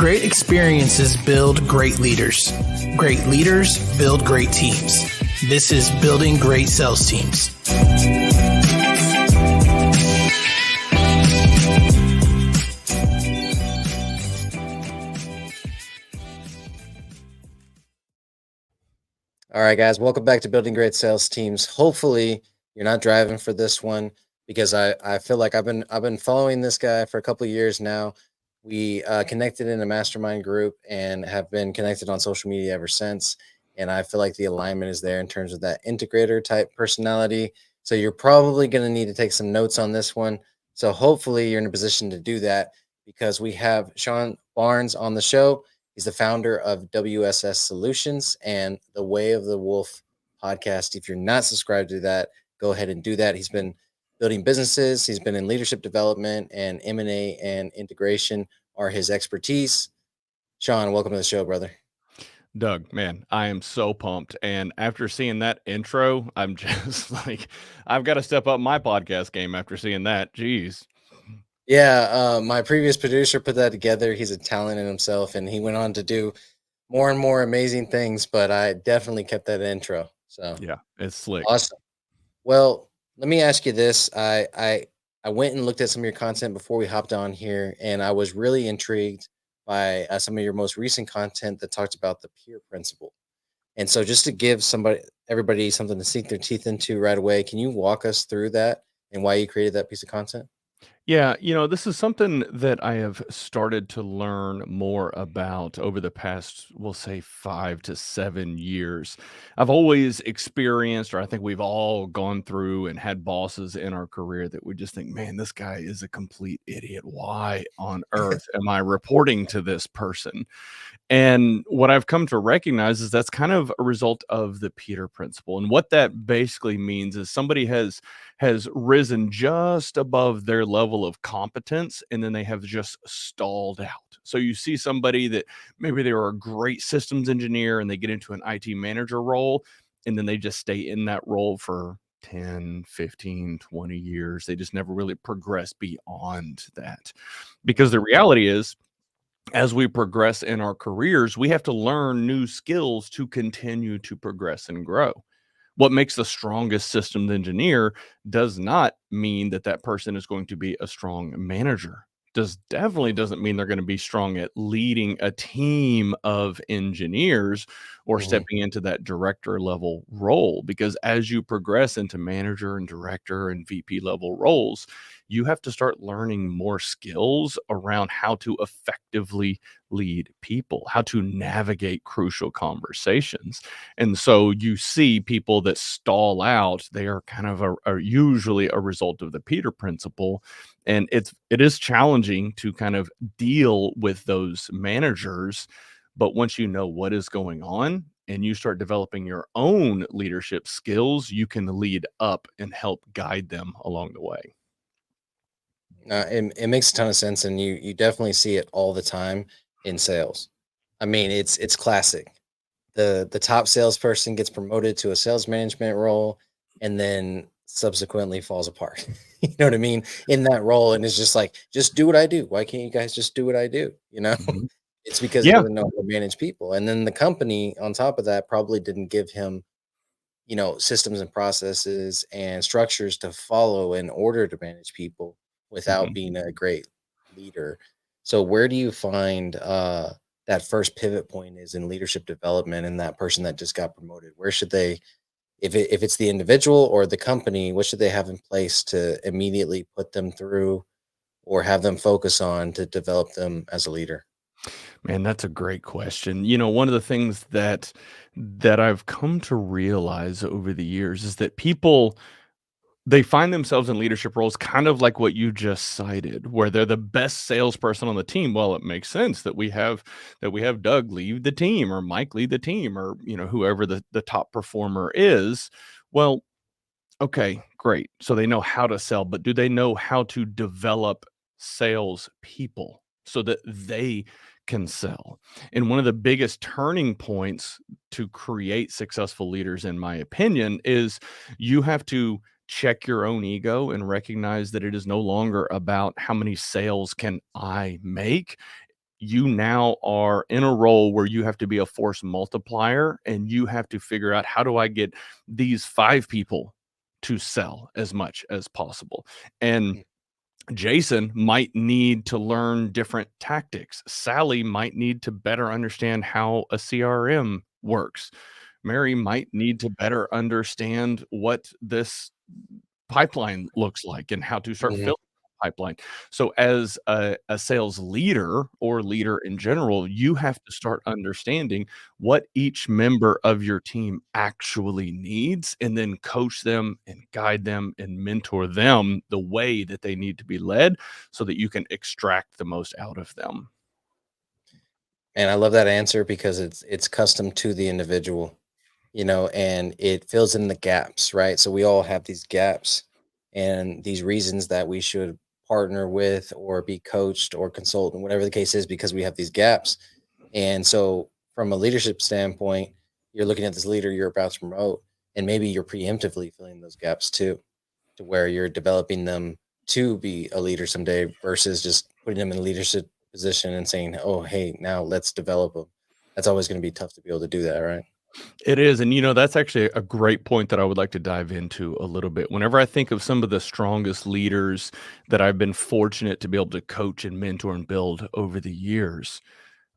Great experiences build great leaders. Great leaders build great teams. This is Building Great Sales Teams. All right, guys, welcome back to Building Great Sales Teams. Hopefully, you're not driving for this one because I feel like I've been following this guy for a couple of years now. We connected in a mastermind group and have been connected on social media ever since. And I feel like the alignment is there in terms of that integrator type personality. So you're probably going to need to take some notes on this one. So hopefully you're in a position to do that because we have Sean Barnes on the show. He's the founder of WSS Solutions and the Way of the Wolf podcast. If you're not subscribed to that, go ahead and do that. He's been building businesses. He's been in leadership development, and M&A and integration are his expertise. Sean, welcome to the show, brother. Doug, man, I am so pumped. And after seeing that intro, I'm just like, I've got to step up my podcast game after seeing that. Jeez. Yeah, my previous producer put that together. He's a talent in himself, and he went on to do more and more amazing things, but I definitely kept that intro. So yeah, it's slick. Awesome. Well, let me ask you this. I went and looked at some of your content before we hopped on here, and I was really intrigued by some of your most recent content that talked about the peer principle. And so just to give everybody something to sink their teeth into right away, can you walk us through that and why you created that piece of content? Yeah, this is something that I have started to learn more about over the past, we'll say 5 to 7 years. I've always experienced, or I think we've all gone through and had bosses in our career that we just think, man, this guy is a complete idiot. Why on earth am I reporting to this person? And what I've come to recognize is that's kind of a result of the Peter principle. And what that basically means is somebody has risen just above their level of competence, and then they have just stalled out. So you see somebody that maybe they were a great systems engineer and they get into an IT manager role, and then they just stay in that role for 10, 15, 20 years. They just never really progress beyond that. Because the reality is, as we progress in our careers, we have to learn new skills to continue to progress and grow. What makes the strongest systems engineer does not mean that that person is going to be a strong manager. Definitely doesn't mean they're going to be strong at leading a team of engineers or stepping into that director level role. Because as you progress into manager and director and VP level roles, you have to start learning more skills around how to effectively lead people, how to navigate crucial conversations. And so you see people that stall out, they are kind of are usually a result of the Peter principle. And it is challenging to kind of deal with those managers. But once you know what is going on and you start developing your own leadership skills, you can lead up and help guide them along the way. It makes a ton of sense, and you definitely see it all the time in sales. I mean, it's classic. The top salesperson gets promoted to a sales management role, and then subsequently falls apart. You know what I mean? In that role, and it's just like, just do what I do. Why can't you guys just do what I do? Mhm. It's because he Yeah. doesn't know how to manage people, and then the company on top of that probably didn't give him systems and processes and structures to follow in order to manage people without Mhm. being a great leader. So where do you find that first pivot point is in leadership development and that person that just got promoted? Where should they, if it's the individual or the company, what should they have in place to immediately put them through or have them focus on to develop them as a leader? Man, that's a great question. One of the things that I've come to realize over the years is that people, they find themselves in leadership roles kind of like what you just cited, where they're the best salesperson on the team. Well, it makes sense that we have Doug lead the team or Mike lead the team or whoever the top performer is. Well, okay, great. So they know how to sell, but do they know how to develop sales people so that they can sell? And one of the biggest turning points to create successful leaders, in my opinion, is you have to check your own ego and recognize that it is no longer about how many sales can I make. you now are in a role where you have to be a force multiplier, and you have to figure out, how do I get these 5 people to sell as much as possible? And Jason might need to learn different tactics. Sally might need to better understand how a CRM works. Mary might need to better understand what this pipeline looks like and how to start Mhm. filling the pipeline. So as a sales leader or leader in general, you have to start understanding what each member of your team actually needs, and then coach them and guide them and mentor them the way that they need to be led, so that you can extract the most out of them. And I love that answer because it's custom to the individual, and it fills in the gaps, right? So we all have these gaps and these reasons that we should partner with or be coached or consultant, whatever the case is, because we have these gaps. And so from a leadership standpoint, you're looking at this leader you're about to promote, and maybe you're preemptively filling those gaps too, to where you're developing them to be a leader someday versus just putting them in a leadership position and saying, "Oh, hey, now let's develop them." That's always going to be tough to be able to do that, right? It is, and, that's actually a great point that I would like to dive into a little bit. Whenever I think of some of the strongest leaders that I've been fortunate to be able to coach and mentor and build over the years,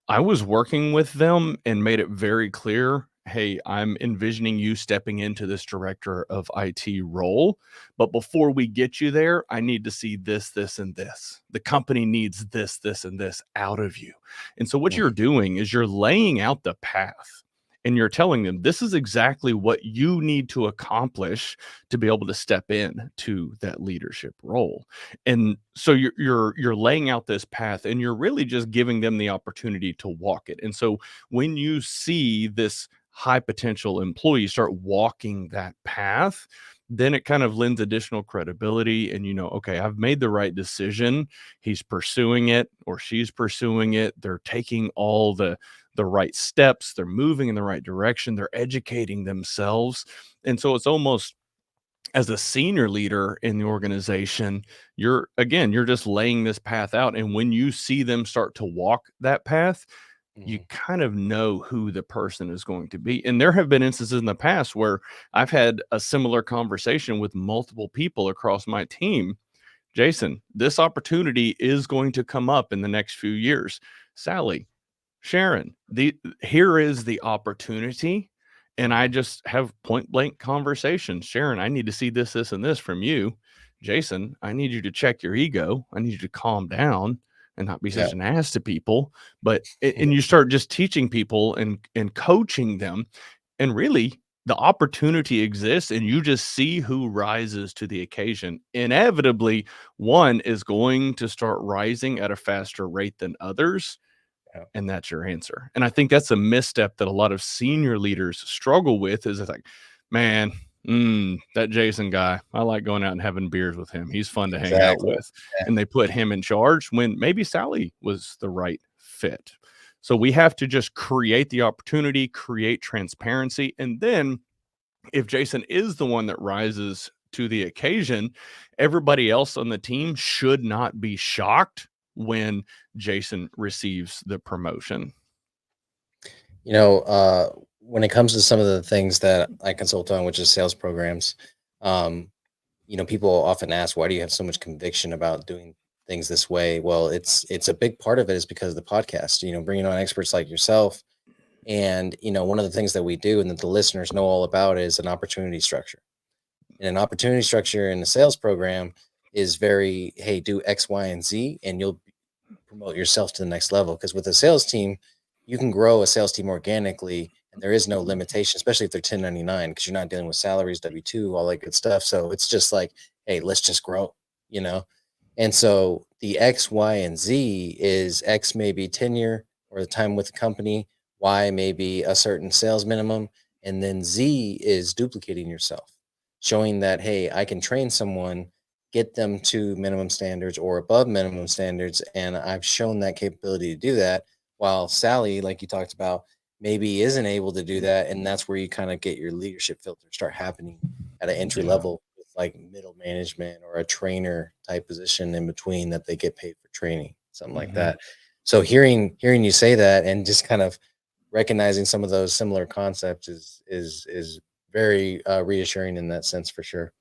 I was working with them and made it very clear, "Hey, I'm envisioning you stepping into this director of IT role, but before we get you there, I need to see this, this, and this. The company needs this, this, and this out of you." And so what Mm. you're doing is you're laying out the path, and you're telling them, this is exactly what you need to accomplish to be able to step in to that leadership role. And so you're laying out this path, and you're really just giving them the opportunity to walk it. And so when you see this high potential employee start walking that path, then it kind of lends additional credibility, and okay, I've made the right decision. He's pursuing it, or she's pursuing it. They're taking all the right steps, they're moving in the right direction, they're educating themselves. And so it's almost, as a senior leader in the organization, you're just laying this path out, and when you see them start to walk that path, you Mhm. kind of know who the person is going to be. And there have been instances in the past where I've had a similar conversation with multiple people across my team. "Jason, this opportunity is going to come up in the next few years. Sally, Sharon, here is the opportunity." And I Mhm. just have point blank conversations. "Sharon, I need to see this, this, and this from you. Jason, I need you to check your ego. I need you to calm down and not be Yeah. such an ass to people." And you start just teaching people and coaching them. And really, the opportunity exists, and you just see who rises to the occasion. Inevitably, one is going to start rising at a faster rate than others, Yeah. and that's your answer. And I think that's a misstep that a lot of senior leaders struggle with, is it's like, "Man, that Jason guy, I like going out and having beers with him. He's fun to hang out Exactly. with." And they put him in charge when maybe Sally was the right fit. So we have to just create the opportunity, create transparency, and then if Jason is the one that rises to the occasion, everybody else on the team should not be shocked when Jason receives the promotion. You know, when it comes to some of the things that I consult on, which is sales programs, um, people often ask, why do you have so much conviction about doing things this way? Well, it's a big part of it is because of the podcast, bringing on experts like yourself. And, one of the things that we do and that the listeners know all about is an opportunity structure. And an opportunity structure in a sales program is very, hey, do X, Y, and Z, and you'll promote yourself to the next level. Because with a sales team, you can grow a sales team organically, and there is no limitation, especially if they're 1099, because you're not dealing with salaries, W-2, all that good stuff. So it's just like, hey, let's just grow, you know? And so the X, Y, and Z is X may be tenure or the time with the company, Y may be a certain sales minimum, and then Z is duplicating yourself, showing that, hey, I can train someone, get them to minimum standards or above minimum standards. And I've shown that capability to do that. While Sally, like you talked about, maybe isn't able to do that. And that's where you kind of get your leadership filter start happening at an entry Yeah. level with like middle management or a trainer type position in between that they get paid for training, something like Mhm. that. So hearing you say that and just kind of recognizing some of those similar concepts is very reassuring in that sense for sure.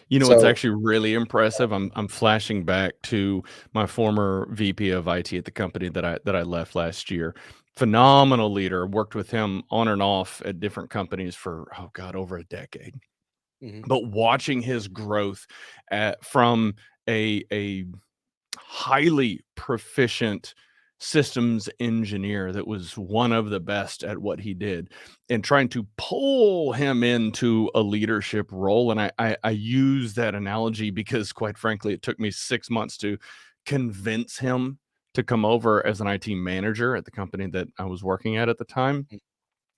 You know, it's So actually really impressive. I'm flashing back to my former VP of IT at the company that I left last year. Phenomenal leader. Worked with him on and off at different companies for, oh God, over a decade. mhm, But watching his growth from a highly proficient systems engineer that was one of the best at what he did, and trying to pull him into a leadership role. And I use that analogy because, quite frankly, it took me 6 months to convince him to come over as an IT manager at the company that I was working at the time, mm,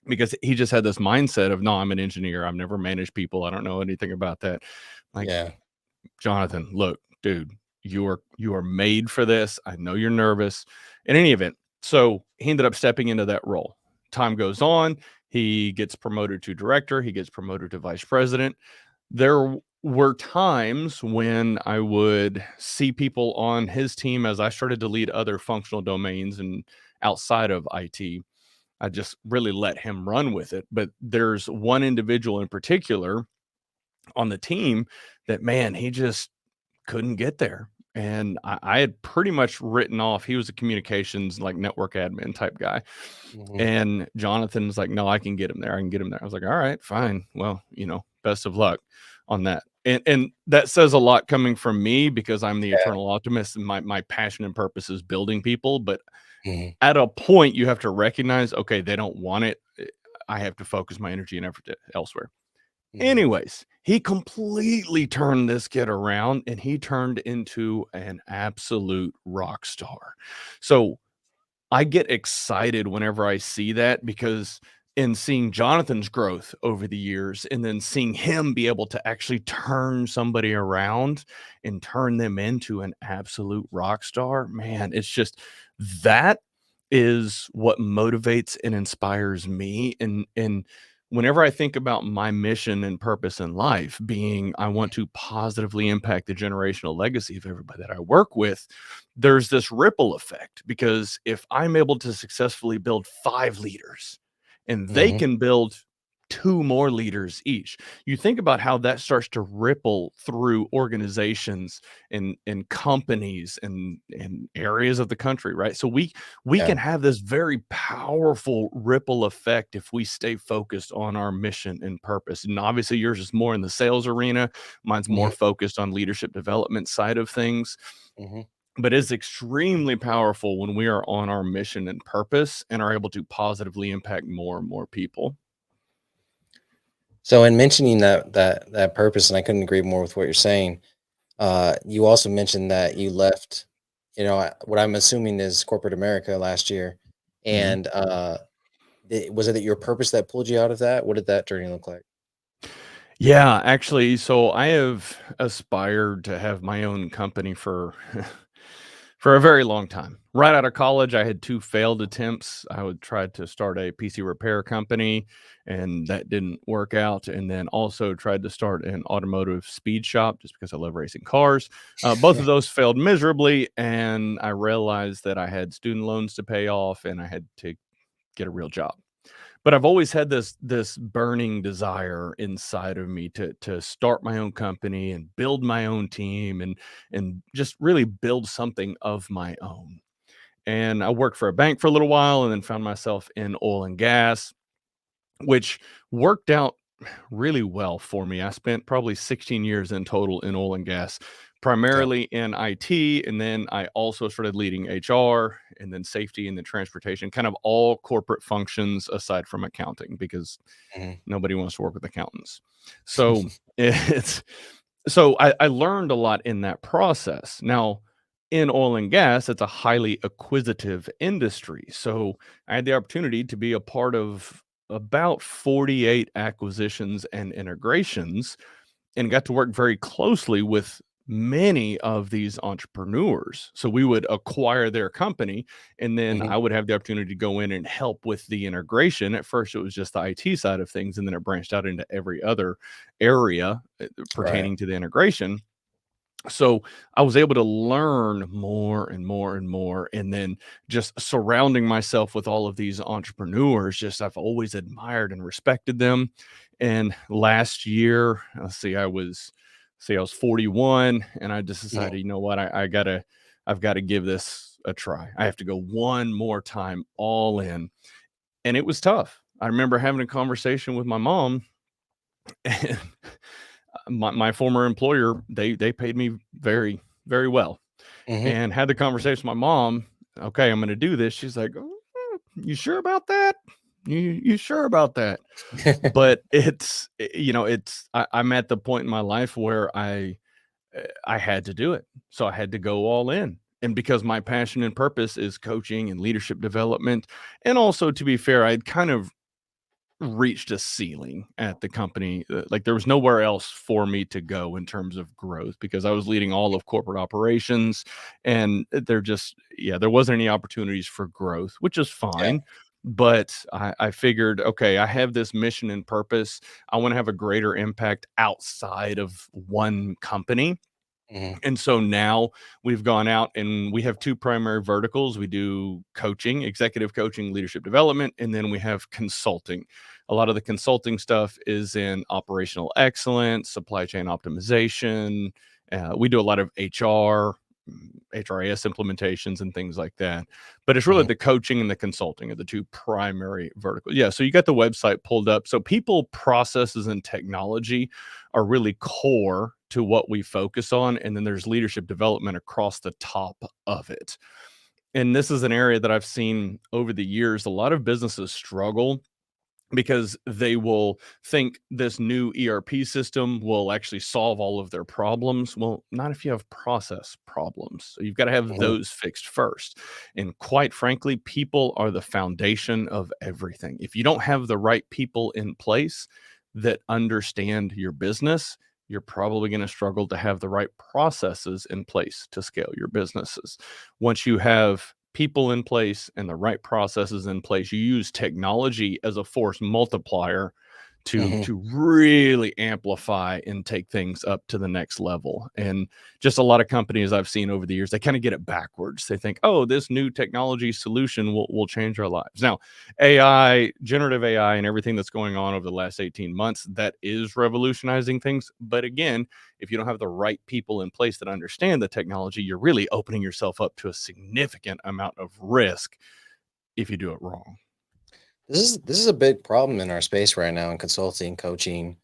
because he just had this mindset of, no, I'm an engineer. I've never managed people. I don't know anything about that. Like, yeah. Jonathan, look, dude, you are made for this. I know you're nervous. In any event, so he ended up stepping into that role. Time goes on. He gets promoted to director. He gets promoted to vice president. There were times when I would see people on his team as I started to lead other functional domains and outside of IT. I just really let him run with it. But there's one individual in particular on the team that, man, he just couldn't get there. And I had pretty much written off, he was a communications, like, network admin type guy. Mhm. And Jonathan's like, no, I can get him there. I can get him there. I was like, all right, fine. Well, best of luck on that. And that says a lot coming from me, because I'm the Yeah. eternal optimist and my passion and purpose is building people. But Mhm. at a point, you have to recognize, okay, they don't want it. I have to focus my energy and effort elsewhere. Mhm. Anyways, he completely turned this kid around and he turned into an absolute rock star. So I get excited whenever I see that, because in seeing Jonathan's growth over the years and then seeing him be able to actually turn somebody around and turn them into an absolute rock star, man, it's just, that is what motivates and inspires me. And whenever I think about my mission and purpose in life being, I want to positively impact the generational legacy of everybody that I work with, there's this ripple effect, because if I'm able to successfully build 5 leaders and they Mhm. can build 2 more leaders each, you think about how that starts to ripple through organizations and companies and areas of the country, right? So we Yeah. can have this very powerful ripple effect if we stay focused on our mission and purpose. And obviously yours is more in the sales arena, mine's more Mhm. focused on leadership development side of things, Mhm. but it's extremely powerful when we are on our mission and purpose and are able to positively impact more and more people. So in mentioning that purpose, and I couldn't agree more with what you're saying. You also mentioned that you left, what I'm assuming is corporate America last year, Mhm. and was it that your purpose that pulled you out of that? What did that journey look like? Yeah, actually, so I have aspired to have my own company for for a very long time. Right out of college, I had 2 failed attempts. I would try to start a PC repair company, and that didn't work out, and then also tried to start an automotive speed shop just because I love racing cars. Both of those failed miserably, and I realized that I had student loans to pay off, and I had to get a real job. But I've always had this burning desire inside of me to start my own company and build my own team and just really build something of my own. And I worked for a bank for a little while and then found myself in oil and gas, which worked out really well for me. I spent probably 16 years in total in oil and gas, Okay. primarily in IT. And then I also started leading HR and then safety and then transportation, kind of all corporate functions aside from accounting, because Mhm. nobody wants to work with accountants. So it's so I learned a lot in that process. Now, in oil and gas, it's a highly acquisitive industry. So I had the opportunity to be a part of about 48 acquisitions and integrations, and got to work very closely with many of these entrepreneurs. So we would acquire their company, and then Mhm. I would have the opportunity to go in and help with the integration. At first, it was just the IT side of things, and then it branched out into every other area Right. pertaining to the integration. So I was able to learn more and more and more, and then just surrounding myself with all of these entrepreneurs, just I've always admired and respected them. And last year, I was 41, and I just Mhm. decided, you know what, I've got to give this a try. I have to go one more time all in. And it was tough. I remember having a conversation with my mom, and my former employer, they paid me very, very well, Mhm. and had the conversation with my mom. Okay, I'm going to do this. She's like, "Oh, you sure about that? You sure about that?" But I'm at the point in my life where I had to do it. So I had to go all in. And because my passion and purpose is coaching and leadership development, and also, to be fair, I'd kind of reached a ceiling at the company. Like, there was nowhere else for me to go in terms of growth, because I was leading all of corporate operations, and there wasn't any opportunities for growth, which is Yeah. fine. But I figured, okay, I have this mission and purpose. I want to have a greater impact outside of one company. Mhm. And so now we've gone out and we have two primary verticals. We do coaching, executive coaching, leadership development, and then we have consulting. A lot of the consulting stuff is in operational excellence, supply chain optimization. We do a lot of HRIS implementations and things like that. But it's really Mhm. the coaching and the consulting are the two primary verticals. Yeah. So you got the website pulled up. So people, processes, and technology are really core to what we focus on. And then there's leadership development across the top of it. And this is an area that I've seen over the years. A lot of businesses struggle because they will think this new ERP system will actually solve all of their problems. Well, not if you have process problems. So you've got to have Mhm. those fixed first. And quite frankly, people are the foundation of everything. If you don't have the right people in place that understand your business, you're probably going to struggle to have the right processes in place to scale your businesses. Once you have people in place and the right processes in place, you use technology as a force multiplier Mhm. to really amplify and take things up to the next level. And just a lot of companies I've seen over the years, they kind of get it backwards. They think, oh, this new technology solution will change our lives. Now, AI, generative AI, and everything that's going on over the last 18 months, that is revolutionizing things. But again, if you don't have the right people in place that understand the technology, you're really opening yourself up to a significant amount of risk if you do it wrong. This is a big problem in our space right now in consulting, coaching.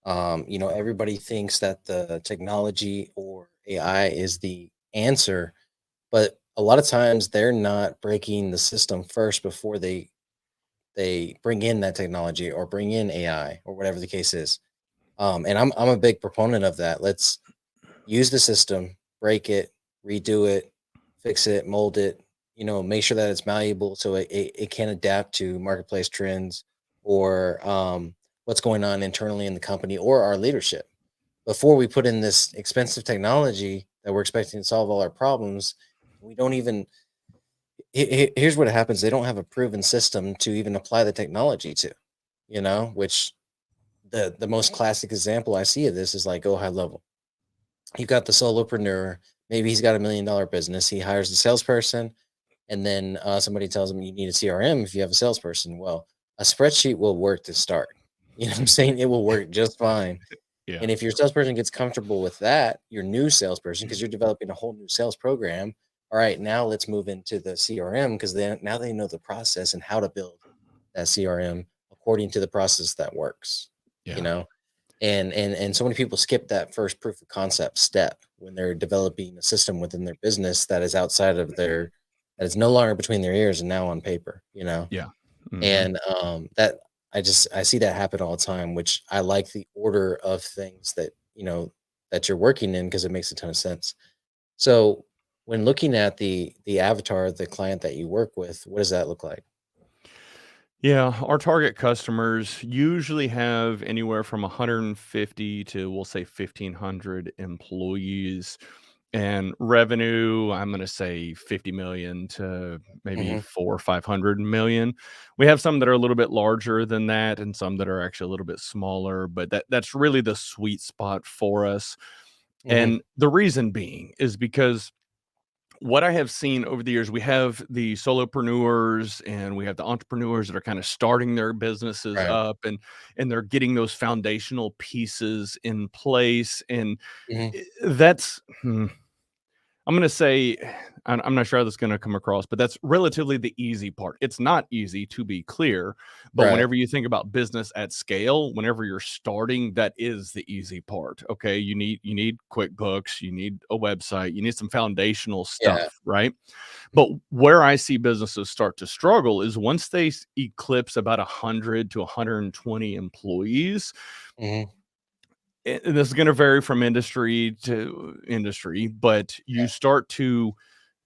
Everybody thinks that the technology or AI is the answer, but a lot of times they're not breaking the system first before they bring in that technology or bring in AI or whatever the case is. And I'm a big proponent of that. Let's use the system, break it, redo it, fix it, mold it, make sure that it's malleable so it can adapt to marketplace trends or what's going on internally in the company or our leadership. Before we put in this expensive technology that we're expecting to solve all our problems, we don't even. Here's what happens: they don't have a proven system to even apply the technology to, which the most classic example I see of this is like go high level. You got the solopreneur. Maybe he's got $1 million business. He hires a salesperson, and then somebody tells him you need a CRM if you have a salesperson. Well, a spreadsheet will work to start. You know what I'm saying? It will work just fine. Yeah. And if your salesperson gets comfortable with that, your new salesperson, because you're developing a whole new sales program, all right, now let's move into the CRM because then now they know the process and how to build that CRM according to the process that works. You Yeah. know, and so many people skip that first proof of concept step when they're developing a system within their business that is outside of that is no longer between their ears and now on paper, Yeah. Hmm. and that I see that happen all the time, which I like the order of things that you're working in because it makes a ton of sense. So when looking at the avatar of the client that you work with, what does that look like? Yeah, our target customers usually have anywhere from 150 to, we'll say, 1,500 employees, and revenue, I'm going to say 50 million to maybe Hmm. 4 or 500 million. We have some that are a little bit larger than that, and some that are actually a little bit smaller, but that's really the sweet spot for us. Hmm. And the reason being is because what I have seen over the years, we have the solopreneurs and we have the entrepreneurs that are kind of starting their businesses Right. up, and they're getting those foundational pieces in place. And Hmm. that's I'm going to say, I'm not sure how this is going to come across, but that's relatively the easy part. It's not easy, to be clear, but Right. whenever you think about business at scale, whenever you're starting, that is the easy part. Okay, you need QuickBooks, you need a website, you need some foundational Yeah. stuff, right? But where I see businesses start to struggle is once they eclipse about 100 to 120 employees. Hmm. And this is going to vary from industry to industry, but you start to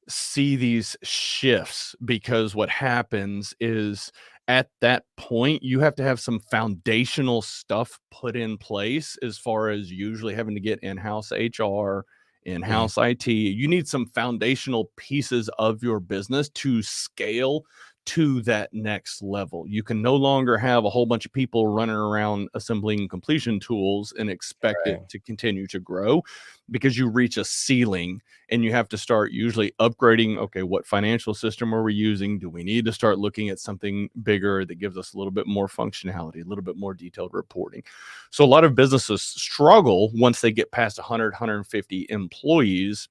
see these shifts because what happens is at that point you have to have some foundational stuff put in place, as far as usually having to get in-house HR, Hmm. in-house IT. You need some foundational pieces of your business to scale to that next level. You can no longer have a whole bunch of people running around assembling completion tools and expect it Right. to continue to grow, because you reach a ceiling and you have to start usually upgrading. Okay, what financial system are we using? Do we need to start looking at something bigger that gives us a little bit more functionality, a little bit more detailed reporting? So a lot of businesses struggle once they get past 100, 150 employees.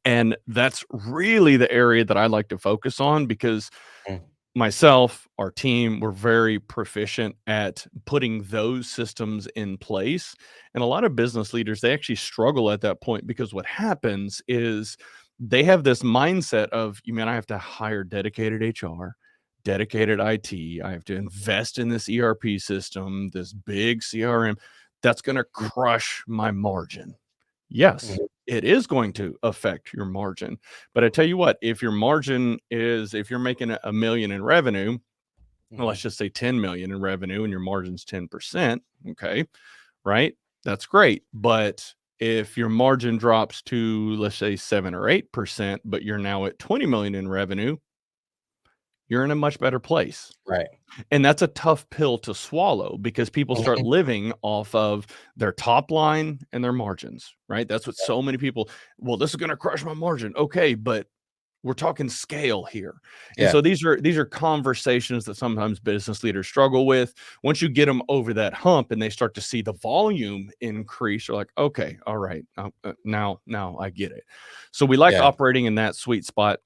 And that's really the area that I like to focus on, because Mm. myself, our team, we're very proficient at putting those systems in place. And a lot of business leaders, they actually struggle at that point, because what happens is they have this mindset of, you mean I have to hire dedicated HR, dedicated IT, I have to invest in this ERP system, this big CRM that's going to crush my margin. Yes, Mhm. it is going to affect your margin. But I tell you what, if your margin is, if you're making a million in revenue, well, let's Mhm. just say 10 million in revenue and your margin's 10%, okay, right? That's great. But if your margin drops to, let's say, 7 or 8%, but you're now at 20 million in revenue, you're in a much better place. Right. And that's a tough pill to swallow, because people start Mhm. living off of their top line and their margins, right? That's what Right. so many people, well, this is going to crush my margin. Okay, but we're talking scale here. And Yeah. so these are conversations that sometimes business leaders struggle with. Once you get them over that hump and they start to see the volume increase, you're like, okay, all right, now I get it. So we like Yeah. operating in that sweet spot.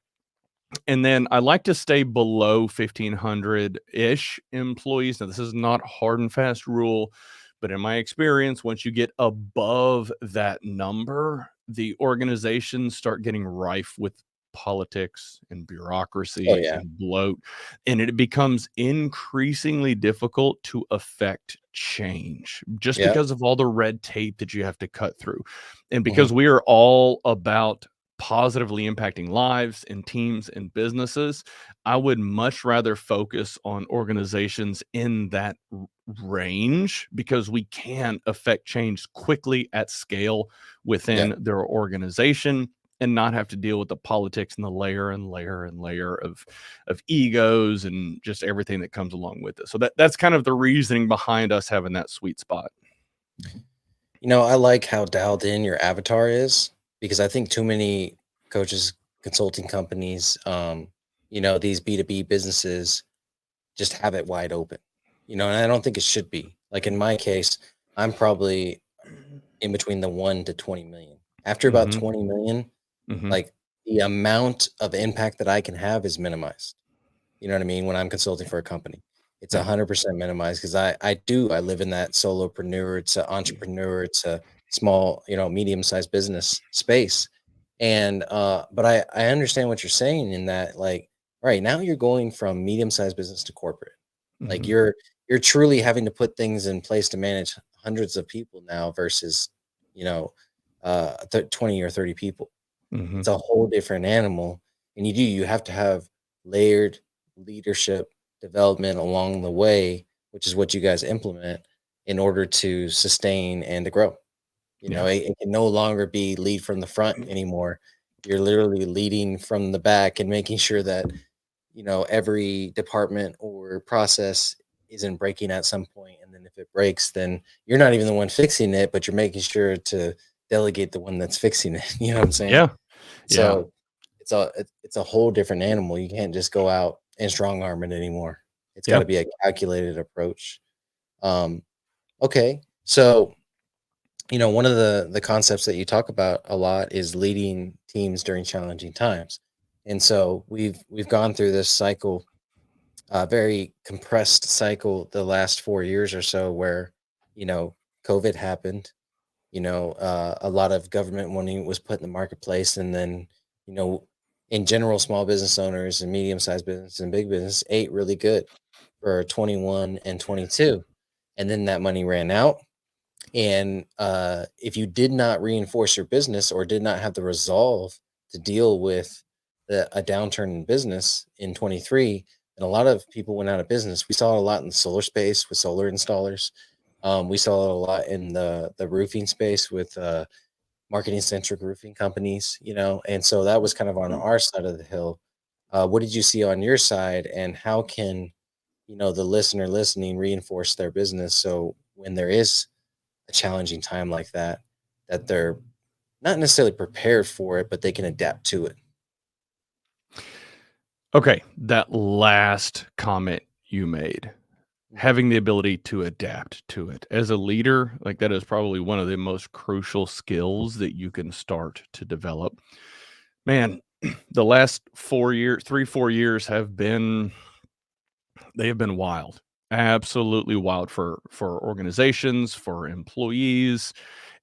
And then I like to stay below 1,500-ish employees. Now, this is not hard and fast rule, but in my experience, once you get above that number, the organizations start getting rife with politics and Oh bureaucracy yeah. and bloat, and it becomes increasingly difficult to affect change, just Yeah. because of all the red tape that you have to cut through. And Mhm. because we are all about positively impacting lives and teams and businesses, I would much rather focus on organizations in that range, because we can affect change quickly at scale Yeah. within their organization, and not have to deal with the politics and the layer and layer and layer of egos and just everything that comes along with it. So that's kind of the reasoning behind us having that sweet spot. I like how dialed in your avatar is because I think too many coaches, consulting companies, these B2B businesses just have it wide open. And I don't think it should be. Like in my case, I'm probably in between the 1 to 20 million. After about Hmm. 20 million, Hmm. like the amount of impact that I can have is minimized. You know what I mean? When I'm consulting for a company, it's Yeah. 100% minimized because I live in that solopreneur to entrepreneur to small, medium-sized business space. And but I understand what you're saying in that, like, right now you're going from medium-sized business to corporate. Like Hmm. you're truly having to put things in place to manage hundreds of people now versus, you know, 20 or 30 people. Hmm. It's a whole different animal, and you have to have layered leadership development along the way, which is what you guys implement in order to sustain and to grow. Yeah. It can no longer be lead from the front anymore. You're literally leading from the back and making sure that, every department or process isn't breaking at some point. And then if it breaks, then you're not even the one fixing it, but you're making sure to delegate the one that's fixing it. You know what I'm saying? Yeah. Yeah. So it's a whole different animal. You can't just go out and strong arm it anymore. It's got Yeah. to be a calculated approach. Um, okay, so one of the concepts that you talk about a lot is leading teams during challenging times, and so we've gone through this cycle, very compressed cycle, the last 4 years or so, where COVID happened. A lot of government money was put in the marketplace, and then you know in general, small business owners and medium-sized business and big business ate really good for 21 and 22, and then that money ran out. And if you did not reinforce your business or did not have the resolve to deal with a downturn in business in 23, and a lot of people went out of business. We saw it a lot in the solar space with solar installers. We saw it a lot in the roofing space with marketing centric roofing companies, and so that was kind of on our side of the hill. What did you see on your side, and how can the listener listening reinforce their business so when there is a challenging time like that, that they're not necessarily prepared for it, but they can adapt to it? Okay. That last comment you made, Mhm. having the ability to adapt to it as a leader, like that is probably one of the most crucial skills that you can start to develop. Man, the last 4 years, 3, 4 years they have been wild. Absolutely wild for organizations, for employees.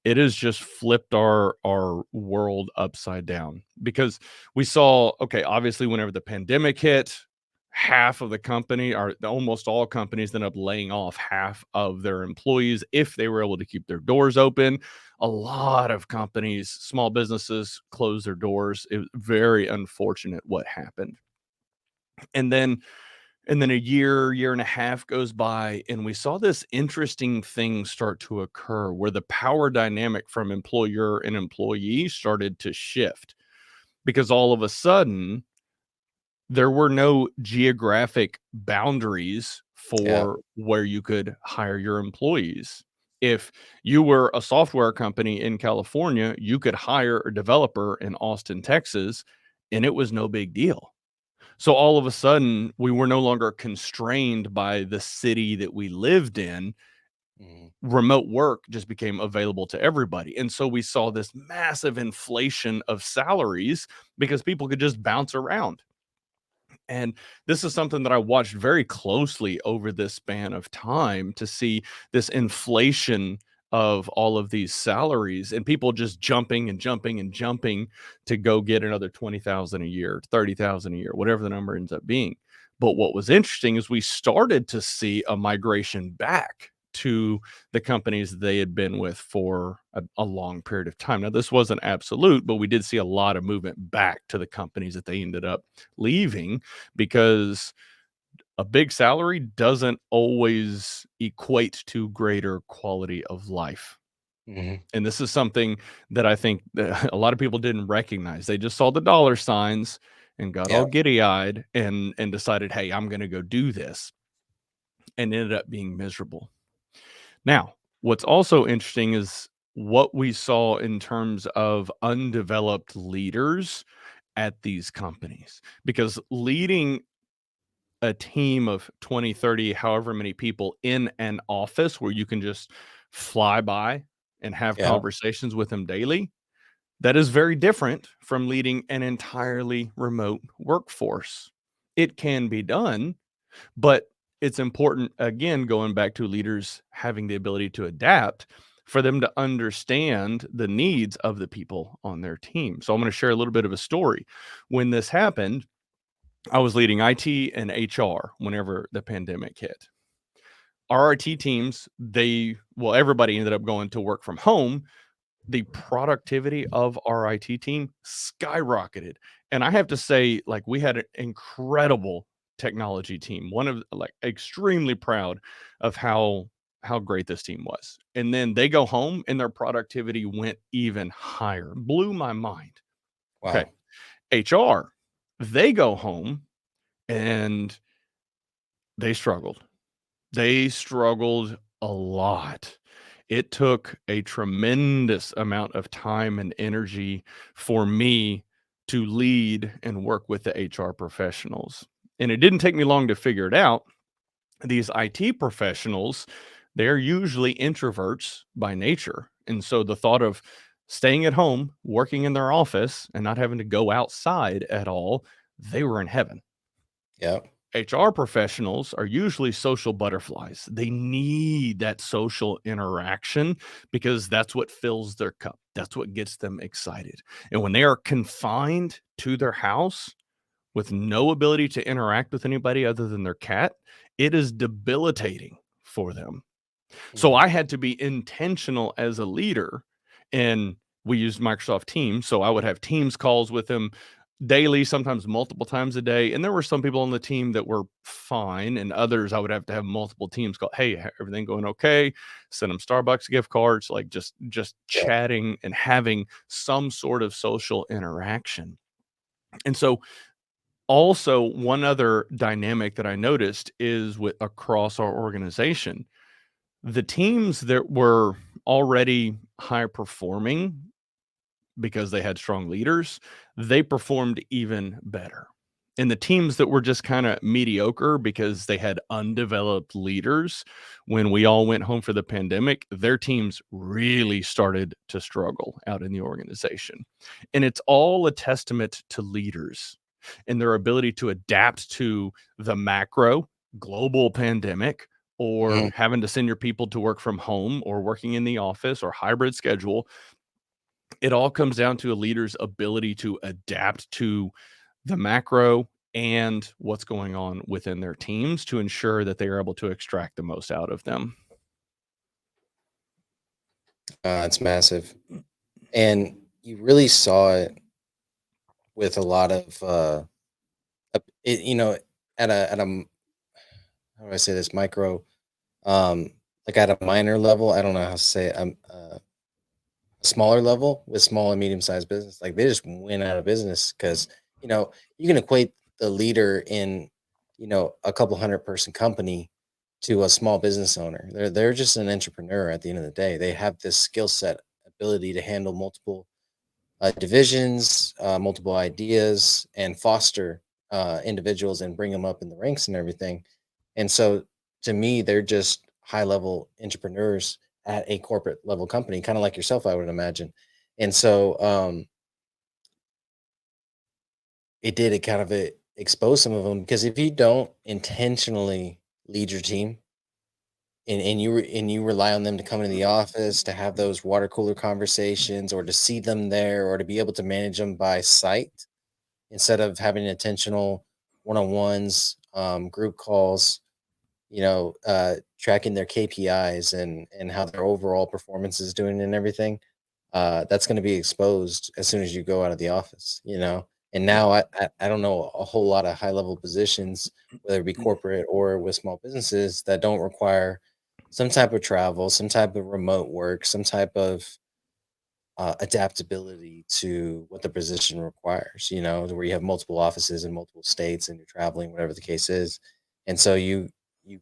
It has just flipped our world upside down because we saw, okay, obviously whenever the pandemic hit, half of the company or almost all companies ended up laying off half of their employees if they were able to keep their doors open. A lot of companies, small businesses closed their doors. It was very unfortunate what happened. And then a year and a half goes by, and we saw this interesting thing start to occur where the power dynamic from employer and employee started to shift because all of a sudden there were no geographic boundaries Yeah. for where you could hire your employees. If you were a software company in California, you could hire a developer in Austin, Texas, and it was no big deal. So all of a sudden, we were no longer constrained by the city that we lived in. Mhm. Remote work just became available to everybody. And so we saw this massive inflation of salaries because people could just bounce around. And this is something that I watched very closely over this span of time to see this inflation of all of these salaries and people just jumping and jumping and jumping to go get another 20,000 a year, 30,000 a year, whatever the number ends up being. But what was interesting is we started to see a migration back to the companies they had been with for a long period of time. Now, this wasn't absolute, but we did see a lot of movement back to the companies that they ended up leaving because a big salary doesn't always equate to greater quality of life. Mhm. And this is something that I think that a lot of people didn't recognize. They just saw the dollar signs and got Yeah. all giddy-eyed and decided, "Hey, I'm gonna go do this," and ended up being miserable. Now, what's also interesting is what we saw in terms of undeveloped leaders at these companies, because leading a team of 20, 30, however many people in an office where you can just fly by and have Yeah. conversations with them daily, that is very different from leading an entirely remote workforce. It can be done, but it's important, again, going back to leaders having the ability to adapt for them to understand the needs of the people on their team. So I'm going to share a little bit of a story. When this happened, I was leading IT and HR whenever the pandemic hit. Our IT teams, everybody ended up going to work from home. The productivity of our IT team skyrocketed. And I have to say, like, we had an incredible technology team. One of like extremely proud of how great this team was. And then they go home and their productivity went even higher. Blew my mind. Okay. Wow. HR, they go home and they struggled. They struggled a lot. It took a tremendous amount of time and energy for me to lead and work with the HR professionals. And it didn't take me long to figure it out. These IT professionals, they're usually introverts by nature. And so the thought of staying at home, working in their office, and not having to go outside at all, they were in heaven. Yeah. HR professionals are usually social butterflies. They need that social interaction because that's what fills their cup. That's what gets them excited. And when they are confined to their house with no ability to interact with anybody other than their cat, it is debilitating for them. So Mhm. I had to be intentional as a leader, and we used Microsoft Teams. So I would have Teams calls with them daily, sometimes multiple times a day. And there were some people on the team that were fine, and others I would have to have multiple teams call. Hey, everything going okay? Send them Starbucks gift cards, like just Yeah. chatting and having some sort of social interaction. And so also one other dynamic that I noticed is with across our organization, the teams that were already high performing because they had strong leaders, they performed even better. And the teams that were just kind of mediocre because they had undeveloped leaders, when we all went home for the pandemic, their teams really started to struggle out in the organization. And it's all a testament to leaders and their ability to adapt to the macro global pandemic, or Mhm. having to send your people to work from home or working in the office or hybrid schedule. It all comes down to a leader's ability to adapt to the macro and what's going on within their teams to ensure that they are able to extract the most out of them. It's massive. And you really saw it with a lot of, it, at a, how do I say this, micro, like at a minor level, I don't know how to say it, a smaller level with small and medium sized business, like they just went out of business because, you can equate the leader in, a couple hundred-person company to a small business owner. They're just an entrepreneur at the end of the day. They have this skill set, ability to handle multiple divisions, multiple ideas, and foster individuals and bring them up in the ranks and everything. And so, to me, they're just high level entrepreneurs at a corporate level company, kind of like yourself, I would imagine. And so, it kind of expose some of them because if you don't intentionally lead your team, and you rely on them to come into the office to have those water cooler conversations or to see them there or to be able to manage them by sight instead of having intentional one-on-ones, group calls, tracking their KPIs and how their overall performance is doing and everything. That's going to be exposed as soon as you go out of the office. And now I don't know a whole lot of high level positions, whether it be corporate or with small businesses that don't require some type of travel, some type of remote work, some type of adaptability to what the position requires, where you have multiple offices in multiple states and you're traveling, whatever the case is. And so you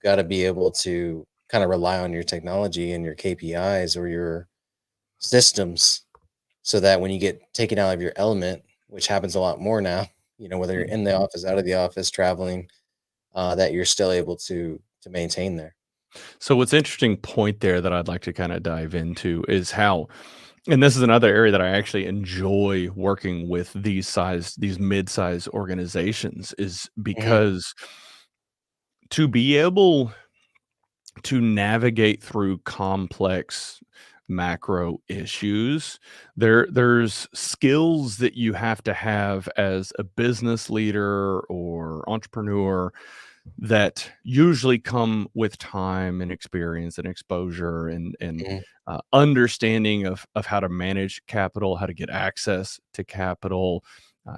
got to be able to kind of rely on your technology and your KPIs or your systems so that when you get taken out of your element, which happens a lot more now, whether you're in the office, out of the office, traveling, that you're still able to maintain there. So what's interesting point there that I'd like to kind of dive into is how, and this is another area that I actually enjoy working with these mid-size organizations, is Mhm. because to be able to navigate through complex macro issues, there's skills that you have to have as a business leader or entrepreneur that usually come with time and experience and exposure and Mhm. understanding of how to manage capital, how to get access to capital,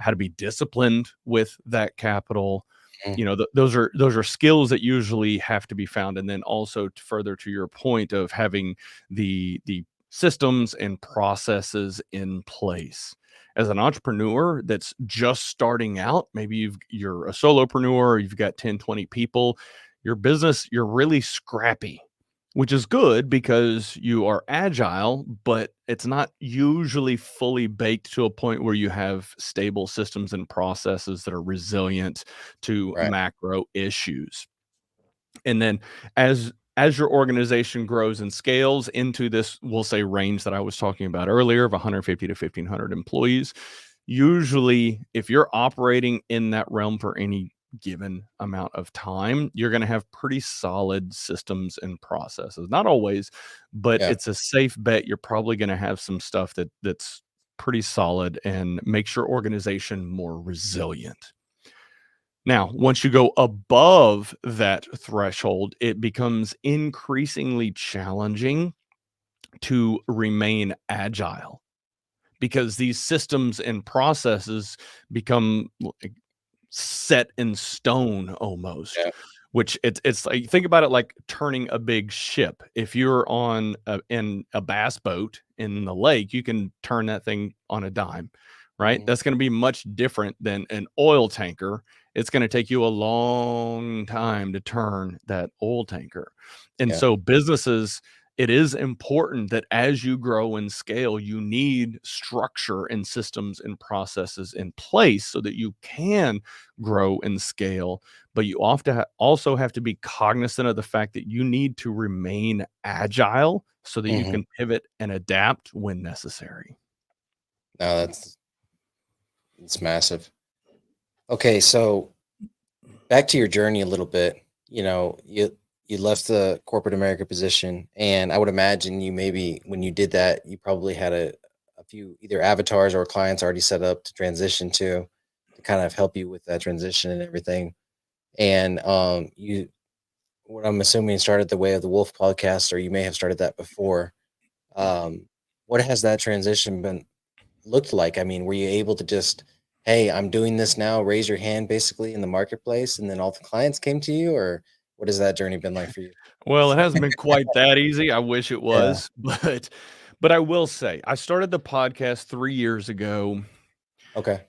how to be disciplined with that capital. Mhm. Those are skills that usually have to be found, and then also further to your point of having the systems and processes in place. As an entrepreneur that's just starting out, maybe you're a solopreneur, you've got 10, 20 people, your business, you're really scrappy which is good because you are agile, but it's not usually fully baked to a point where you have stable systems and processes that are resilient to Right. macro issues. And then as your organization grows and scales into this, we'll say, range that I was talking about earlier of 150 to 1,500 employees, usually if you're operating in that realm for any given amount of time, you're going to have pretty solid systems and processes. Not always, but Yeah. it's a safe bet you're probably going to have some stuff that's pretty solid and makes your organization more resilient. Now, once you go above that threshold, it becomes increasingly challenging to remain agile because these systems and processes become set in stone almost, Yeah. which it's like, think about it like turning a big ship. If you're in a bass boat in the lake, you can turn that thing on a dime, right? Mhm. That's going to be much different than an oil tanker. It's going to take you a long time to turn that oil tanker. And Yeah. so businesses, it is important that as you grow and scale, you need structure and systems and processes in place so that you can grow and scale. But you often also have to be cognizant of the fact that you need to remain agile so that you Mhm. can pivot and adapt when necessary. No, that's massive. Okay, so back to your journey a little bit. You left the corporate America position, and I would imagine you maybe when you did that, you probably had a few either avatars or clients already set up to transition to kind of help you with that transition and everything. And you what I'm assuming started the Way of the Wolf podcast, or you may have started that before. Um, what has that transition been looked like? I mean, were you able to just, hey, I'm doing this now, raise your hand basically in the marketplace, and then all the clients came to you, or what has that journey been like for you? Well, it hasn't been quite that easy. I wish it Yeah. was, but I will say I started the podcast 3 years ago. Okay.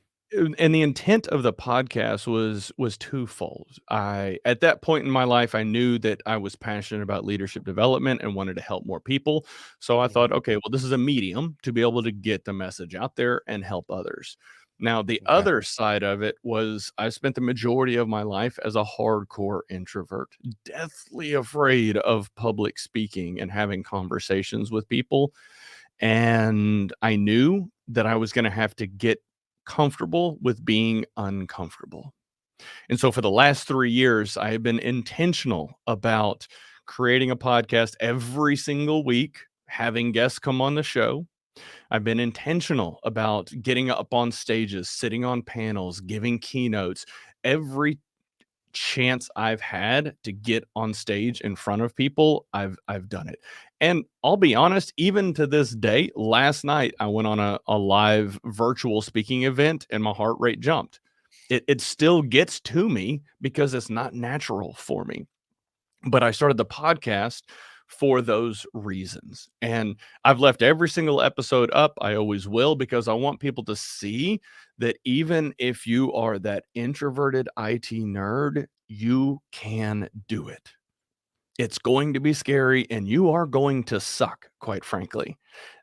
And the intent of the podcast was twofold. I At that point in my life, I knew that I was passionate about leadership development and wanted to help more people. So I Hmm. thought, okay, well, this is a medium to be able to get the message out there and help others. Now, the Okay. other side of it was I spent the majority of my life as a hardcore introvert, deathly afraid of public speaking and having conversations with people. And I knew that I was going to have to get comfortable with being uncomfortable. And so for the last 3 years, I have been intentional about creating a podcast every single week, having guests come on the show. I've been intentional about getting up on stages, sitting on panels, giving keynotes. Every chance I've had to get on stage in front of people, I've done it. And I'll be honest, even to this day, last night I went on a live virtual speaking event and my heart rate jumped. It still gets to me because it's not natural for me. But I started the podcast for those reasons. And I've left every single episode up. I always will because I want people to see that even if you are that introverted IT nerd, you can do it. It's going to be scary and you are going to suck, quite frankly.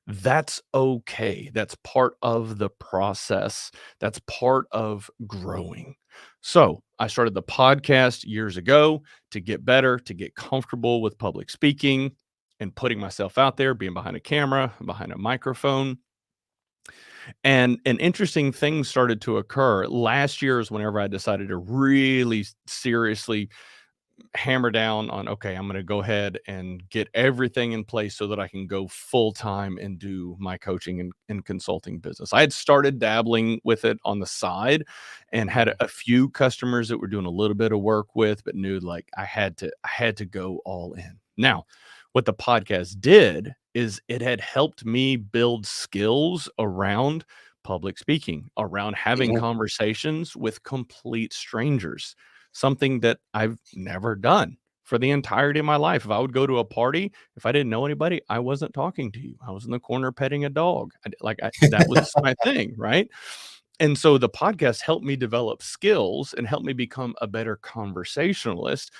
That's okay. That's part of the process. That's part of growing. So I started the podcast years ago to get better, to get comfortable with public speaking and putting myself out there, being behind a camera, behind a microphone. And an interesting thing started to occur. Last year is whenever I decided to really seriously hammer down on, okay, I'm going to go ahead and get everything in place so that I can go full time and do my coaching and consulting business. I had started dabbling with it on the side and had Hmm. a few customers that were doing a little bit of work with, but knew like I had to go all in. Now, what the podcast did is it had helped me build skills around public speaking, around having Hmm. conversations with complete strangers, something that I've never done for the entirety of my life. If I would go to a party, if I didn't know anybody, I wasn't talking to you. I was in the corner petting a dog. That was my thing, right? And so the podcast helped me develop skills and helped me become a better conversationalist.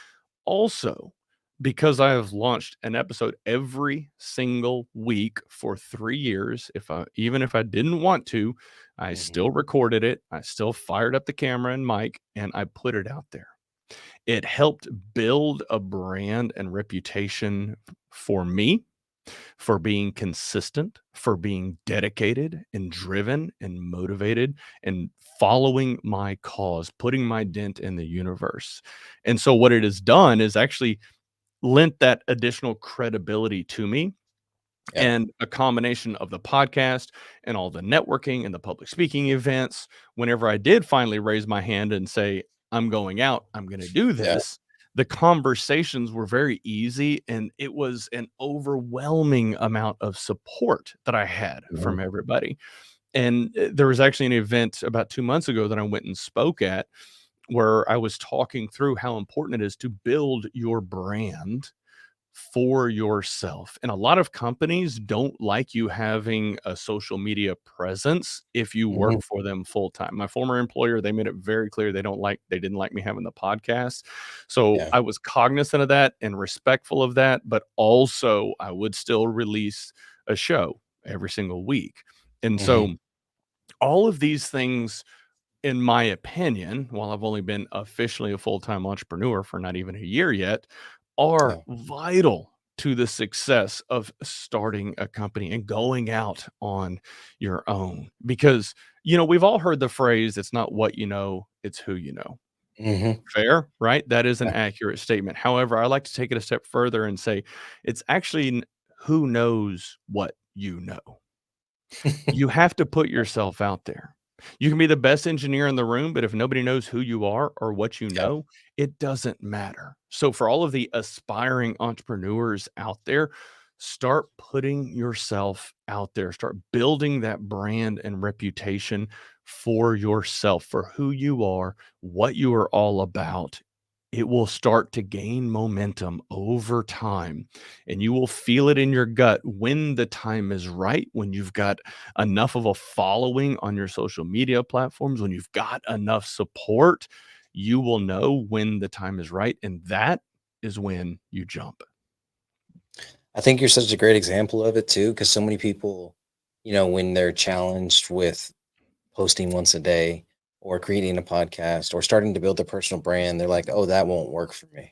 Also, because I have launched an episode every single week for 3 years, even if I didn't want to, I Mhm. still recorded it, I still fired up the camera and mic, and I put it out there. It helped build a brand and reputation for me, for being consistent, for being dedicated and driven and motivated and following my cause, putting my dent in the universe. And so what it has done is actually lent that additional credibility to me, Yeah. and a combination of the podcast and all the networking and the public speaking events. Whenever I did finally raise my hand and say, I'm going out, I'm going to do Yeah. this, the conversations were very easy. And it was an overwhelming amount of support that I had Mhm. from everybody. And there was actually an event about 2 months ago that I went and spoke at, where I was talking through how important it is to build your brand for yourself. And a lot of companies don't like you having a social media presence if you work Mhm. for them full time. My former employer, they made it very clear they didn't like me having the podcast. So Yeah. I was cognizant of that and respectful of that, but also I would still release a show every single week. And Mhm. so all of these things, in my opinion, while I've only been officially a full-time entrepreneur for not even a year yet, are Yeah. vital to the success of starting a company and going out on your own. Because, we've all heard the phrase, it's not what you know, it's who you know. Mhm. Fair, right? That is an Yeah. accurate statement. However, I like to take it a step further and say it's actually who knows what you know. You have to put yourself out there. You can be the best engineer in the room, but if nobody knows who you are or what you Yeah. know, it doesn't matter. So, for all of the aspiring entrepreneurs out there, start putting yourself out there. Start building that brand and reputation for yourself, for who you are, what you are all about. It will start to gain momentum over time, and you will feel it in your gut when the time is right, when you've got enough of a following on your social media platforms, when you've got enough support, you will know when the time is right. And that is when you jump. I think you're such a great example of it too, because so many people, when they're challenged with posting once a day or creating a podcast or starting to build a personal brand, they're like, "Oh, that won't work for me."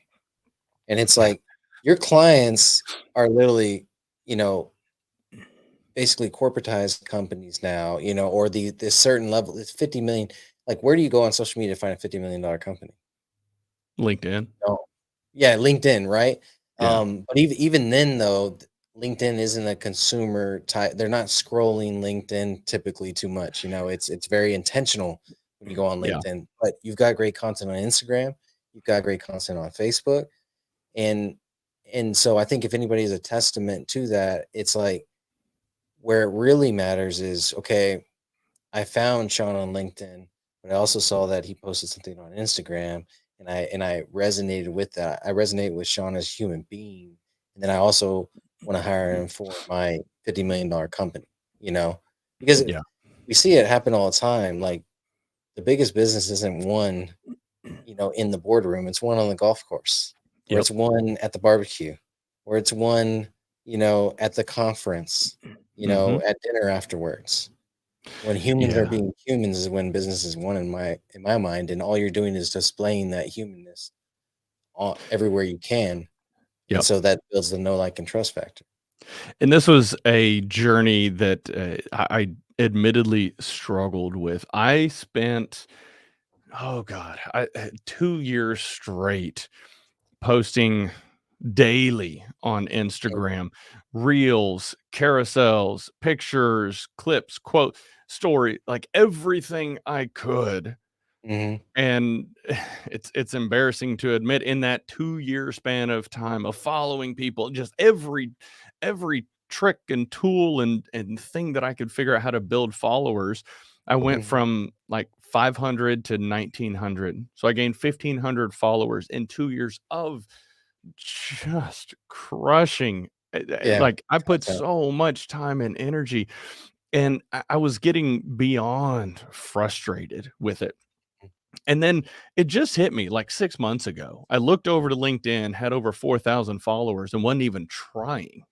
And it's like your clients are literally, you know, basically corporatized companies now, or the this certain level, it's 50 million. Like, where do you go on social media to find a $50 million company? LinkedIn. Oh, yeah, LinkedIn, right? Yeah. But even then though, LinkedIn isn't a consumer type. They're not scrolling LinkedIn typically too much. It's very intentional when you go on Yeah. LinkedIn. But you've got great content on Instagram, you've got great content on Facebook, and so I think if anybody is a testament to that, it's like where it really matters is okay. I found Sean on LinkedIn, but I also saw that he posted something on Instagram, and I resonated with that. I resonate with Sean as a human being, and then I also want to hire him for my $50 million company. You know, because Yeah. we see it happen all the time. Like the biggest business isn't one, in the boardroom. It's one on the golf course, or Yep. it's one at the barbecue, or it's one, at the conference, Hmm. at dinner afterwards. When humans are Yeah. being humans is when business is won in my mind, and all you're doing is displaying that humanness everywhere you can, and Yep. so that builds the know, like, and trust factor. And this was a journey that I admittedly struggled with. I spent, oh God, 2 years straight posting daily on Yeah. Instagram, reels, carousels, pictures, clips, quote, story, like everything I could. Mhm. And it's embarrassing to admit, in that 2-year span of time of following people, just every trick and tool and thing that I could figure out how to build followers, I went Mhm. from like 500 to 1,900. So I gained 1,500 followers in 2 years of just crushing. Yeah. Like, I put Content. so much time and energy, and I was getting beyond frustrated with it. And then it just hit me like 6 months ago. I looked over to LinkedIn, had over 4,000 followers and wasn't even trying.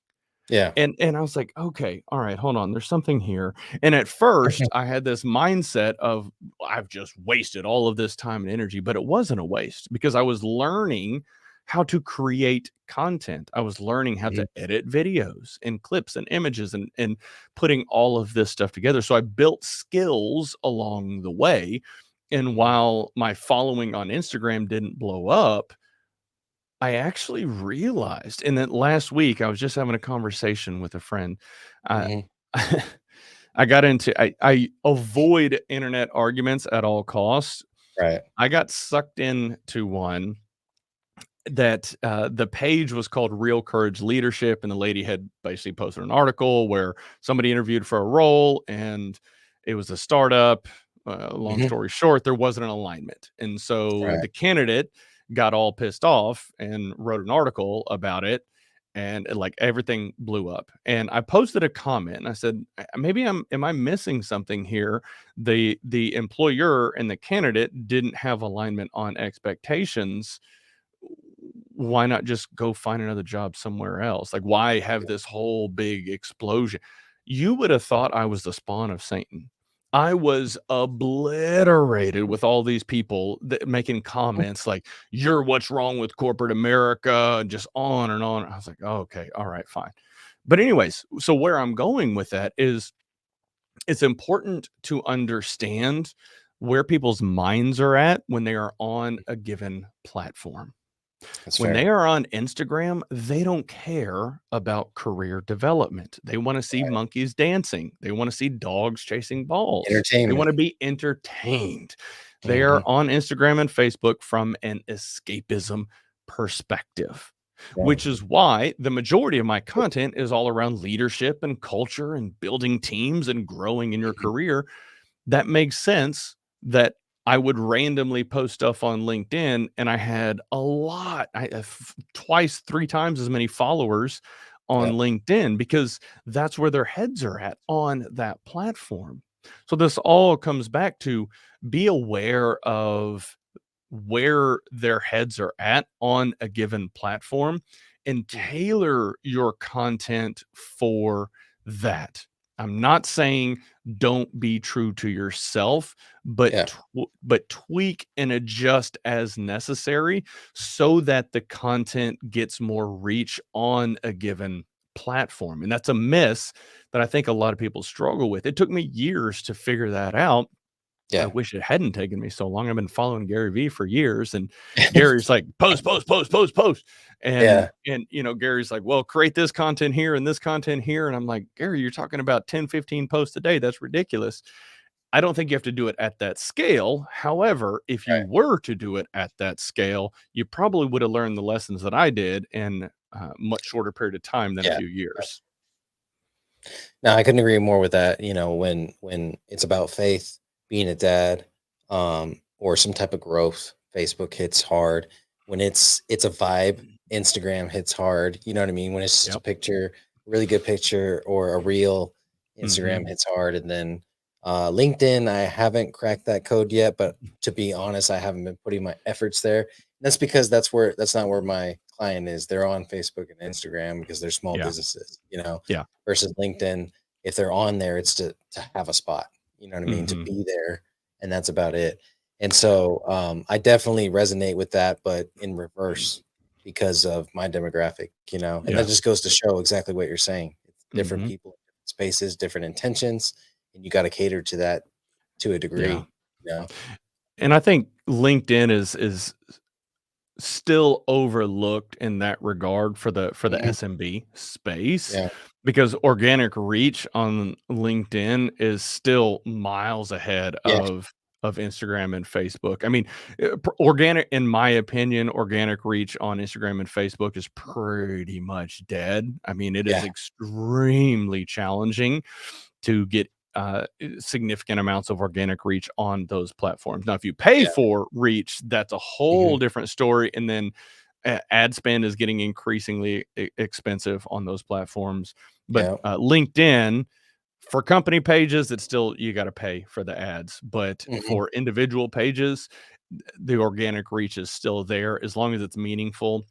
Yeah. And I was like, "Okay, all right, hold on, there's something here." And at first, I had this mindset of, "I've just wasted all of this time and energy," but it wasn't a waste because I was learning how to create content. I was learning how Mhm. to edit videos and clips and images and putting all of this stuff together. So I built skills along the way, and Mhm. while my following on Instagram didn't blow up, I actually realized and then last week, I was just having a conversation with a friend. I Mhm. I got into I avoid internet arguments at all costs. Right. I got sucked into one that, the page was called Real Courage Leadership, and the lady had basically posted an article where somebody interviewed for a role, and it was a startup. Long Mhm. story short, there wasn't an alignment, and so Right. the candidate got all pissed off and wrote an article about it, and, like, everything blew up, and I posted a comment, and I said, Maybe am I missing something here? The employer and the candidate didn't have alignment on expectations. Why not just go find another job somewhere else? Like, why have this whole big explosion? You would have thought I was the spawn of Satan. I was obliterated with all these people that making Mhm. comments like, "You're what's wrong with corporate America," and just on and on. I was like, "Oh, okay, all right, fine." But anyways, so where I'm going with that is it's important to understand where people's minds are at when they are on a given platform. That's When they fair. are on Instagram, they don't care about career development. They wanna see Right. monkeys dancing. They wanna see dogs chasing balls. They Entertainment. wanna be entertained. They are Mhm. on Instagram and Facebook from an escapism perspective, Right. which is why the majority of my content is all around leadership and culture and building teams and growing in your Mhm. career. That makes sense that I would randomly post stuff on LinkedIn, and I had a lot, twice, 3 times as many followers on Yep. LinkedIn because that's where their heads are at on that platform. So this all comes back to be aware of where their heads are at on a given platform and Mhm. tailor your content for that. I'm not saying don't be true to yourself, but Yeah. but tweak and adjust as necessary so that the content gets more reach on a given platform. And that's a miss that I think a lot of people struggle with. It took me years to figure that out. I Yeah. wish it hadn't taken me so long. I've been following Gary Vee for years, and Gary's like, "Post, post, post, post, post." Yeah. Gary's like, "Well, create this content here and this content here." And I'm like, "Gary, you're talking about 10, 15 posts a day. That's ridiculous." I don't think you have to do it at that scale. However, if you Right. were to do it at that scale, you probably would have learned the lessons that I did in a much shorter period of time than a Yeah. few years. No, I couldn't agree more with that. When it's about faith, being a dad, or some type of growth, Facebook hits hard. When it's a vibe, Instagram hits hard. You know what I mean? When it's just a Yep. picture, really good picture, or a reel, Mhm. Instagram hits hard. And then LinkedIn, I haven't cracked that code yet, but to be honest, I haven't been putting my efforts there. That's because that's not where my client is. They're on Facebook and Instagram because they're small Yeah. businesses, Yeah. versus LinkedIn. If they're on there, it's to have a spot, you know what I mean? To Mhm. be there, and that's about it. And so I definitely resonate with that, but in reverse because of my demographic, and that Yeah. just goes to show exactly what you're saying. It's different Mhm. people, different spaces, different intentions, and you got to cater to that to a Yeah. degree, you know? And I think LinkedIn is still overlooked in that regard for the Mhm. SMB space Yeah, because organic reach on LinkedIn is still miles ahead yeah, of Instagram and Facebook. I mean, organic, in my opinion, organic reach on Instagram and Facebook is pretty much dead. I mean, it is yeah, extremely challenging to get significant amounts of organic reach on those platforms. Now, if you pay yeah. for reach, that's a whole Mhm. different story. And then ad spend is getting increasingly expensive on those platforms. But Yeah. LinkedIn, for company pages, it's still you got to pay for the ads. But Mhm. for individual pages, the organic reach is still there as long as it's meaningful.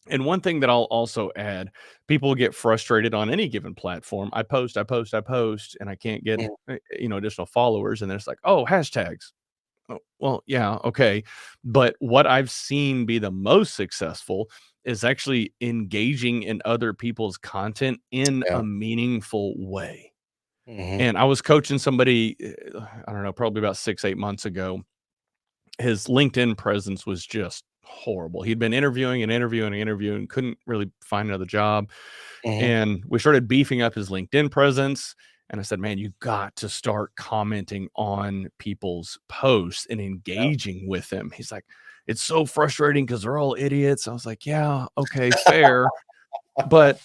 And one thing that I'll also add, people get frustrated on any given platform. I post, and I can't get, Mhm. additional followers. And then it's like, oh, hashtags. Oh, well, yeah, okay. But what I've seen be the most successful is actually engaging in other people's content in Yeah. a meaningful way. Hmm. And I was coaching somebody, I don't know, probably about 6, 8 months ago. His LinkedIn presence was just horrible. He'd been interviewing, couldn't really find another job. Hmm. And we started beefing up his LinkedIn presence. And I said, man, you got to start commenting on people's posts and Yeah. engaging with them. He's like, it's so frustrating because they're all idiots. I was like, yeah, okay, fair. But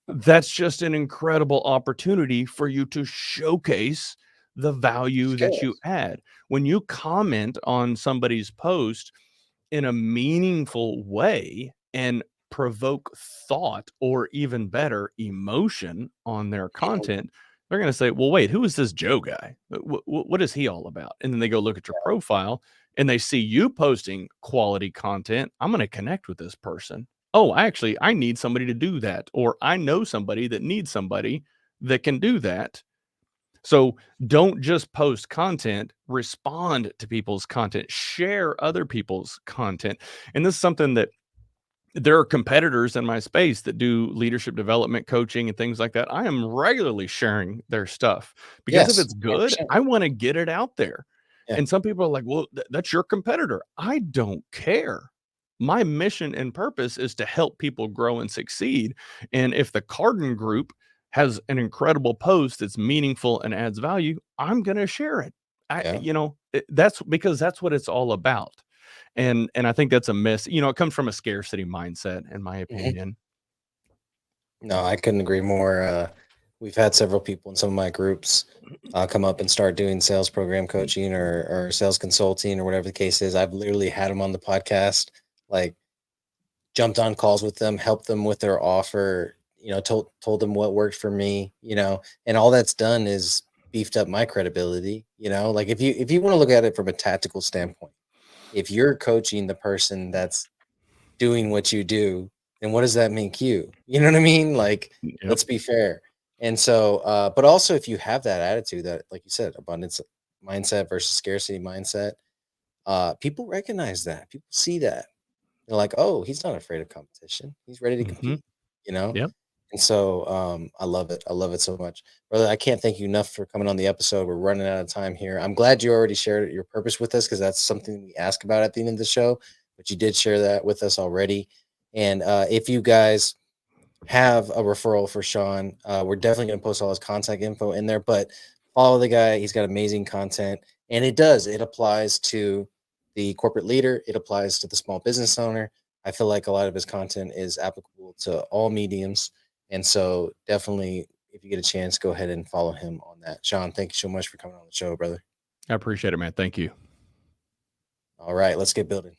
that's just an incredible opportunity for you to showcase the value that you Skills. add. When you comment on somebody's post in a meaningful way and provoke thought or even better emotion on their Mhm. content, they're going to say, well, wait, who is this Joe guy? What is he all about? And then they go look at your profile and they see you posting quality content. I'm going to connect with this person. Oh, I need somebody to do that. Or I know somebody that needs somebody that can do that. So don't just post content, respond to people's content, share other people's content. And this is something that there are competitors in my space that do leadership development coaching and things like that. I am regularly sharing their stuff because if Yes, it's good, 100%. I want to get it out there. Yeah. And some people are like, well, that's your competitor. I don't care. My mission and purpose is to help people grow and succeed. And if the Carden Group has an incredible post that's meaningful and adds value, I'm going to share it. Yeah. That's because that's what it's all about. And I think that's a miss. It comes from a scarcity mindset, in my Mhm. opinion. No, I couldn't agree more. We've had several people in some of my groups come up and start doing sales program coaching or sales consulting or whatever the case is. I've literally had them on the podcast, like jumped on calls with them, helped them with their offer, told them what worked for me, and all that's done is beefed up my credibility, like if you want to look at it from a tactical standpoint, if you're coaching the person that's doing what you do, then what does that make you? You know what I mean? Like, Yep. let's be fair. And so, but also if you have that attitude that, like you said, abundance mindset versus scarcity mindset, people recognize that. People see that. They're like, oh, he's not afraid of competition. He's ready to Mhm. compete, you know? Yep. And so I love it. I love it so much. Brother, I can't thank you enough for coming on the episode. We're running out of time here. I'm glad you already shared your purpose with us because that's something we ask about at the end of the show. But you did share that with us already. And if you guys have a referral for Sean, we're definitely going to post all his contact info in there. But follow the guy. He's got amazing content. And it applies to the corporate leader, it applies to the small business owner. I feel like a lot of his content is applicable to all mediums. And so definitely, if you get a chance, go ahead and follow him on that. Sean, thank you so much for coming on the show, brother. I appreciate it, man. Thank you. All right, let's get building.